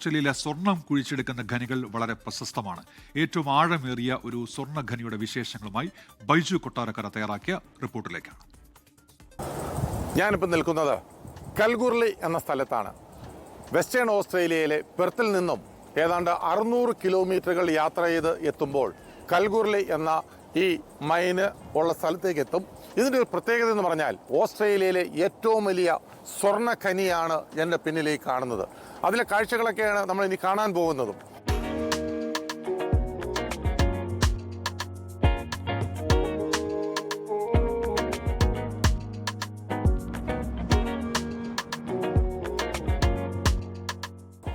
ഓസ്ട്രേലിയയിലെ സ്വർണം കുഴിച്ചെടുക്കുന്ന ഖനികൾ വളരെ പ്രശസ്തമാണ്. ഏറ്റവും ആഴമേറിയ ഒരു സ്വർണ്ണ ഖനിയുടെ വിശേഷങ്ങളുമായി ബൈജു കൊട്ടാരക്കര തയ്യാറാക്കിയ റിപ്പോർട്ടിലേക്കാണ്. ഞാനിപ്പോൾ നിൽക്കുന്നത് കൽഗുർലി എന്ന സ്ഥലത്താണ്. വെസ്റ്റേൺ ഓസ്ട്രേലിയയിലെ പെർത്തിൽ നിന്നും ഏതാണ്ട് 600 കിലോമീറ്ററുകൾ യാത്ര ചെയ്ത് എത്തുമ്പോൾ കൽഗുർലി എന്ന ഈ മൈന് ഉള്ള സ്ഥലത്തേക്ക് എത്തും. ഇതിൻ്റെ ഒരു പ്രത്യേകത എന്ന് പറഞ്ഞാൽ ഓസ്ട്രേലിയയിലെ ഏറ്റവും വലിയ സ്വർണ്ണ ഖനിയാണ് എൻ്റെ പിന്നിലേക്ക് കാണുന്നത്. അതിലെ കാഴ്ചകളൊക്കെയാണ് നമ്മൾ ഇനി കാണാൻ പോകുന്നതും.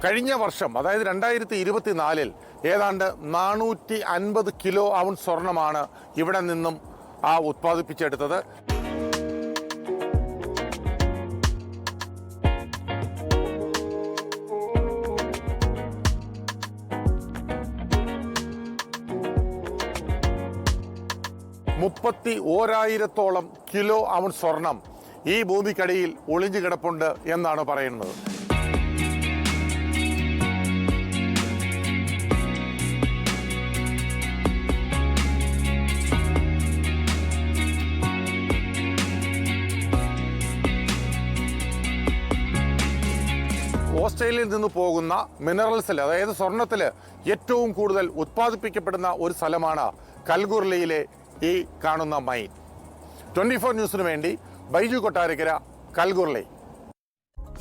കഴിഞ്ഞ വർഷം അതായത് 2024 ഏതാണ്ട് 450 കിലോ ഔൺസ് സ്വർണമാണ് ഇവിടെ നിന്നും ഉത്പാദിപ്പിച്ചെടുത്തത്. $31,000 കിലോ ഔൺസ് സ്വർണം ഈ ഭൂമിക്കടിയിൽ ഒളിഞ്ഞു കിടപ്പുണ്ട് എന്നാണ് പറയുന്നത്. ഓസ്ട്രേലിയയിൽ നിന്ന് പോകുന്ന മിനറൽസിൽ അതായത് സ്വർണത്തിൽ ഏറ്റവും കൂടുതൽ ഉത്പാദിപ്പിക്കപ്പെടുന്ന ഒരു സ്ഥലമാണ് കൽഗുർലിയിലെ ഈ കാണുന്ന മൈൻ. 24 ന്യൂസിന് വേണ്ടി ബൈജു കൊട്ടാരക്കര, കൽഗുർലി.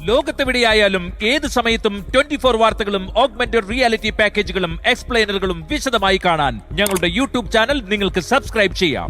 ലോകത്തെവിടെയായാലും ഏത് സമയത്തും 24 വാർത്തകളും ഓഗ്മെന്റഡ് റിയാലിറ്റി പാക്കേജുകളും എക്സ്പ്ലെയിനറുകളും വിശദമായി കാണാൻ ഞങ്ങളുടെ യൂട്യൂബ് ചാനൽ നിങ്ങൾക്ക് സബ്സ്ക്രൈബ് ചെയ്യാം.